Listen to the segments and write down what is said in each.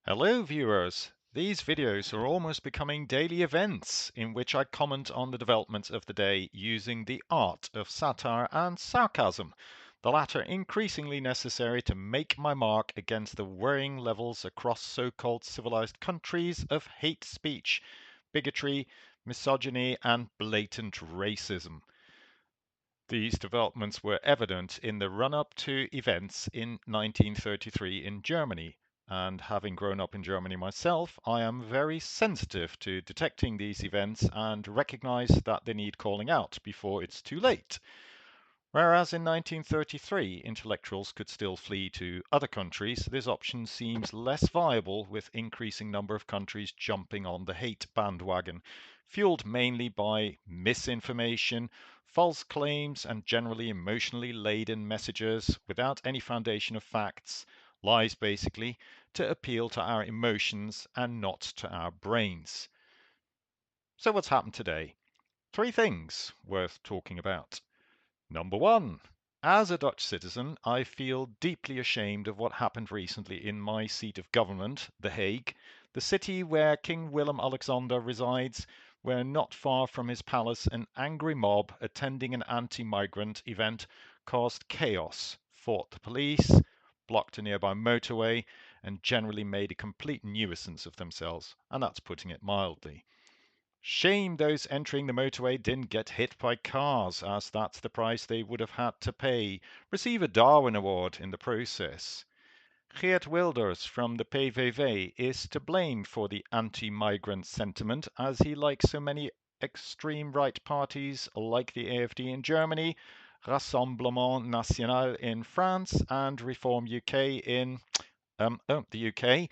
Hello viewers! These videos are almost becoming daily events in which I comment on the developments of the day using the art of satire and sarcasm, the latter increasingly necessary to make my mark against the worrying levels across so-called civilized countries of hate speech, bigotry, misogyny and blatant racism. These developments were evident in the run-up to events in 1933 in Germany, and having grown up in Germany myself, I am very sensitive to detecting these events and recognize that they need calling out before it's too late. Whereas in 1933 intellectuals could still flee to other countries, this option seems less viable with increasing number of countries jumping on the hate bandwagon, fueled mainly by misinformation, false claims, and generally emotionally laden messages without any foundation of facts, lies basically, to appeal to our emotions and not to our brains. So what's happened today? Three things worth talking about. Number one, as a Dutch citizen, I feel deeply ashamed of what happened recently in my seat of government, The Hague, the city where King Willem-Alexander resides, where not far from his palace an angry mob attending an anti-migrant event caused chaos, fought the police, blocked a nearby motorway, and generally made a complete nuisance of themselves, and that's putting it mildly. Shame those entering the motorway didn't get hit by cars, as that's the price they would have had to pay. Receive a Darwin Award in the process. Geert Wilders from the PVV is to blame for the anti-migrant sentiment, as he, like so many extreme right parties like the AfD in Germany, Rassemblement National in France, and Reform UK in the UK,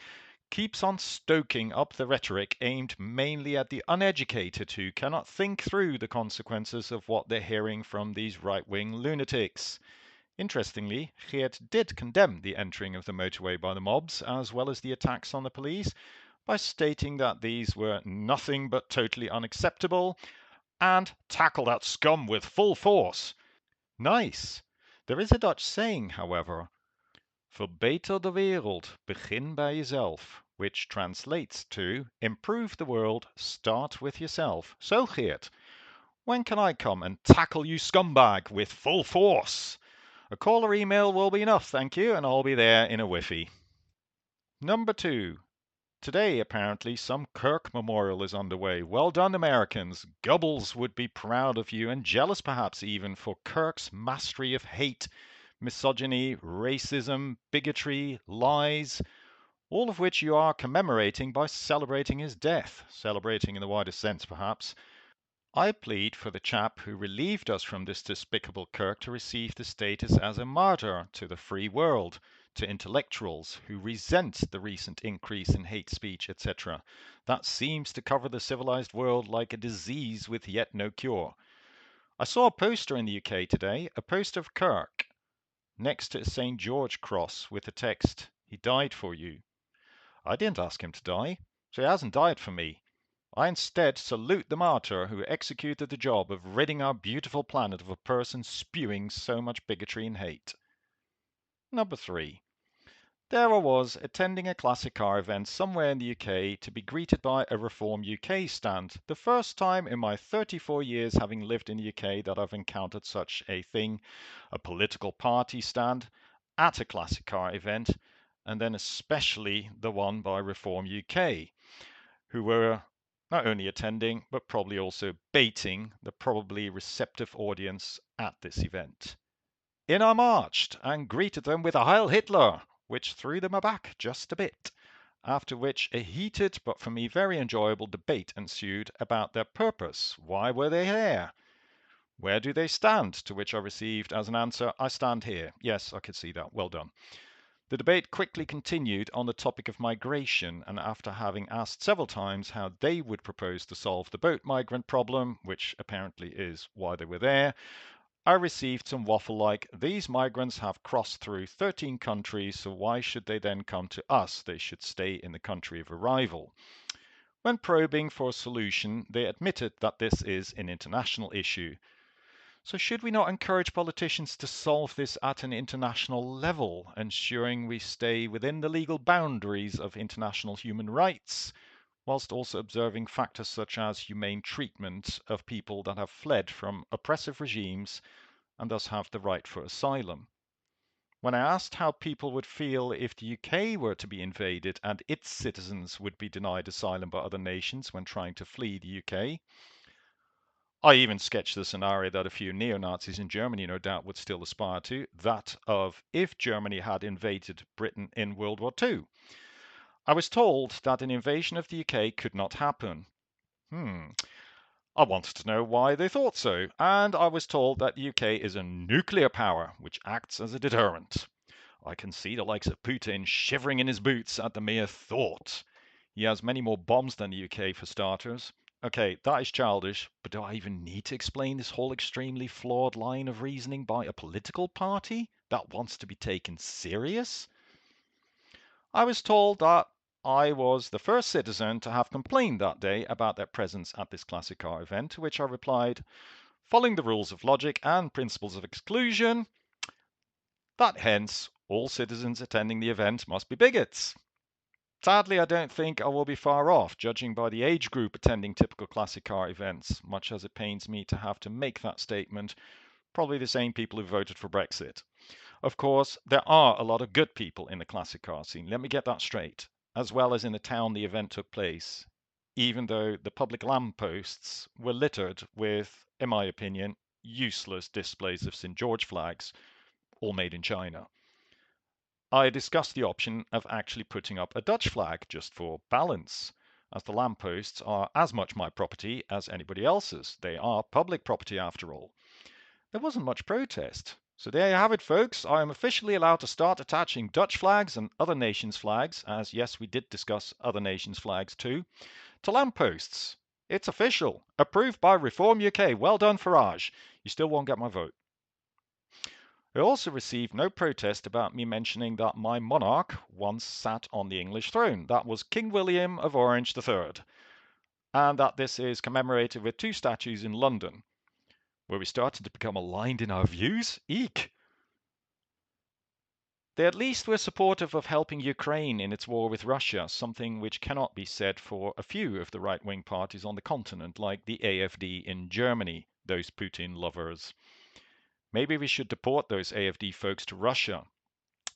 keeps on stoking up the rhetoric aimed mainly at the uneducated who cannot think through the consequences of what they're hearing from these right-wing lunatics. Interestingly, Geert did condemn the entering of the motorway by the mobs, as well as the attacks on the police, by stating that these were nothing but totally unacceptable and tackle that scum with full force. Nice. There is a Dutch saying, however, Verbeter de wereld, begin bij jezelf, which translates to improve the world, start with yourself. So, Geert, when can I come and tackle you scumbag with full force? A call or email will be enough, thank you, and I'll be there in a whiffy. Number two. Today, apparently, some Kirk memorial is underway. Well done, Americans. Goebbels would be proud of you and jealous, perhaps even, for Kirk's mastery of hate, misogyny, racism, bigotry, lies, all of which you are commemorating by celebrating his death, celebrating in the widest sense, perhaps. I plead for the chap who relieved us from this despicable Kirk to receive the status as a martyr to the free world, to intellectuals who resent the recent increase in hate speech, etc. That seems to cover the civilized world like a disease with yet no cure. I saw a poster in the UK today, a poster of Kirk, next to a St. George cross with the text, "He died for you." I didn't ask him to die, so he hasn't died for me. I instead salute the martyr who executed the job of ridding our beautiful planet of a person spewing so much bigotry and hate. Number three. There I was, attending a classic car event somewhere in the UK to be greeted by a Reform UK stand. The first time in my 34 years having lived in the UK that I've encountered such a thing, a political party stand at a classic car event, and then especially the one by Reform UK, who were not only attending, but probably also baiting the probably receptive audience at this event. In I marched and greeted them with a Heil Hitler, which threw them aback just a bit, after which a heated but for me very enjoyable debate ensued about their purpose. Why were they there? Where do they stand? To which I received as an answer, I stand here. Yes, I could see that. Well done. The debate quickly continued on the topic of migration, and after having asked several times how they would propose to solve the boat migrant problem, which apparently is why they were there, I received some waffle like, these migrants have crossed through 13 countries, so why should they then come to us? They should stay in the country of arrival. When probing for a solution, they admitted that this is an international issue. So, should we not encourage politicians to solve this at an international level, ensuring we stay within the legal boundaries of international human rights, whilst also observing factors such as humane treatment of people that have fled from oppressive regimes and thus have the right for asylum? When I asked how people would feel if the UK were to be invaded and its citizens would be denied asylum by other nations when trying to flee the UK, I even sketched the scenario that a few neo-Nazis in Germany no doubt would still aspire to, that of if Germany had invaded Britain in World War II. I was told that an invasion of the UK could not happen. I wanted to know why they thought so, and I was told that the UK is a nuclear power which acts as a deterrent. I can see the likes of Putin shivering in his boots at the mere thought. He has many more bombs than the UK for starters. Okay, that is childish, but do I even need to explain this whole extremely flawed line of reasoning by a political party that wants to be taken serious? I was told that I was the first citizen to have complained that day about their presence at this classic car event, to which I replied, following the rules of logic and principles of exclusion, that hence all citizens attending the event must be bigots. Sadly, I don't think I will be far off, judging by the age group attending typical classic car events, much as it pains me to have to make that statement, probably the same people who voted for Brexit. Of course, there are a lot of good people in the classic car scene, let me get that straight, as well as in the town the event took place, even though the public lampposts were littered with, in my opinion, useless displays of St. George flags, all made in China. I discussed the option of actually putting up a Dutch flag just for balance, as the lampposts are as much my property as anybody else's. They are public property after all. There wasn't much protest. So there you have it, folks. I am officially allowed to start attaching Dutch flags and other nations' flags, as yes, we did discuss other nations' flags too, to lampposts. It's official. Approved by Reform UK. Well done, Farage. You still won't get my vote. I also received no protest about me mentioning that my monarch once sat on the English throne. That was King William of Orange III, and that this is commemorated with two statues in London. Where we started to become aligned in our views? Eek! They at least were supportive of helping Ukraine in its war with Russia, something which cannot be said for a few of the right-wing parties on the continent, like the AfD in Germany, those Putin lovers. Maybe we should deport those AfD folks to Russia.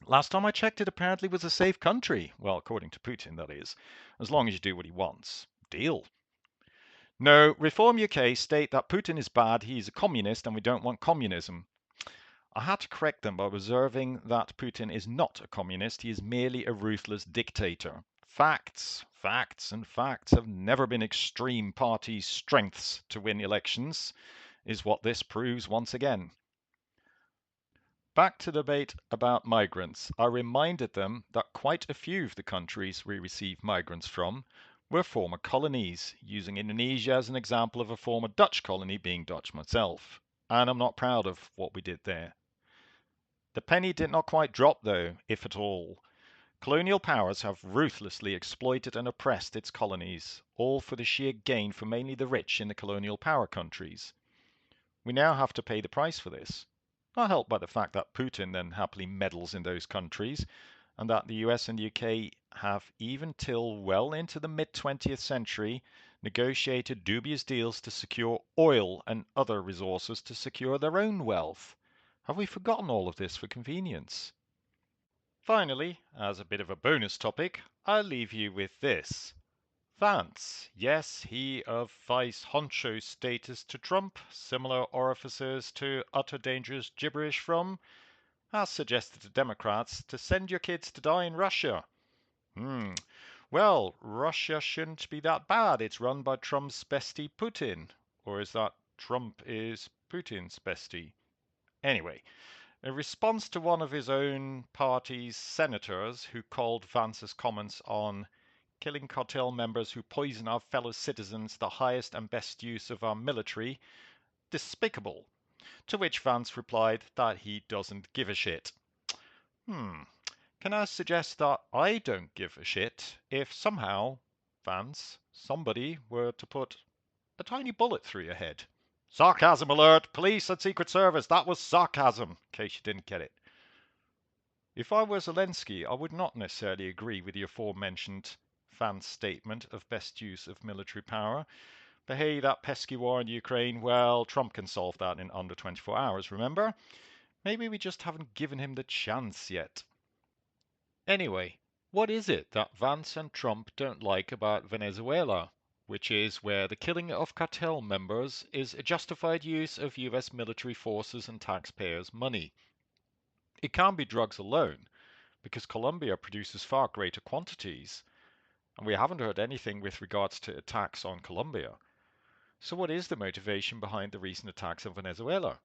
Last time I checked, it apparently was a safe country. Well, according to Putin, that is. As long as you do what he wants. Deal. No, Reform UK state that Putin is bad, he's a communist, and we don't want communism. I had to correct them by observing that Putin is not a communist, he is merely a ruthless dictator. Facts, facts, and facts have never been extreme party strengths to win elections, is what this proves once again. Back to the debate about migrants, I reminded them that quite a few of the countries we receive migrants from were former colonies, using Indonesia as an example of a former Dutch colony, being Dutch myself. And I'm not proud of what we did there. The penny did not quite drop though, if at all. Colonial powers have ruthlessly exploited and oppressed its colonies, all for the sheer gain for mainly the rich in the colonial power countries. We now have to pay the price for this. Not helped by the fact that Putin then happily meddles in those countries, and that the US and the UK have, even till well into the mid-20th century, negotiated dubious deals to secure oil and other resources to secure their own wealth. Have we forgotten all of this for convenience? Finally, as a bit of a bonus topic, I'll leave you with this. Vance, yes, he of vice honcho status to Trump, similar orifices to utter dangerous gibberish from, has suggested to Democrats to send your kids to die in Russia. Well, Russia shouldn't be that bad. It's run by Trump's bestie Putin. Or is that Trump is Putin's bestie? Anyway, in response to one of his own party's senators who called Vance's comments on killing cartel members who poison our fellow citizens the highest and best use of our military despicable, to which Vance replied that he doesn't give a shit. Can I suggest that I don't give a shit if somehow, Vance, somebody were to put a tiny bullet through your head? Sarcasm alert! Police and Secret Service, that was sarcasm, in case you didn't get it. If I were Zelensky, I would not necessarily agree with the aforementioned fan's statement of best use of military power. But hey, that pesky war in Ukraine, well, Trump can solve that in under 24 hours, remember? Maybe we just haven't given him the chance yet. Anyway, what is it that Vance and Trump don't like about Venezuela? Which is where the killing of cartel members is a justified use of US military forces and taxpayers' money. It can't be drugs alone, because Colombia produces far greater quantities, and we haven't heard anything with regards to attacks on Colombia. So what is the motivation behind the recent attacks on Venezuela?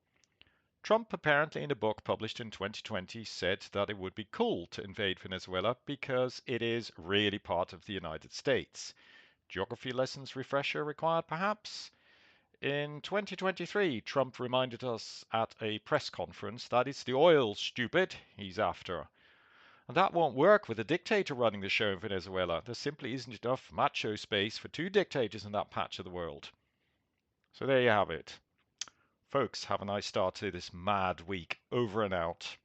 Trump apparently in a book published in 2020 said that it would be cool to invade Venezuela because it is really part of the United States. Geography lessons refresher required perhaps? In 2023, Trump reminded us at a press conference that it's the oil, stupid, he's after. And that won't work with a dictator running the show in Venezuela. There simply isn't enough macho space for two dictators in that patch of the world. So there you have it. Folks, have a nice start to this mad week. Over and out.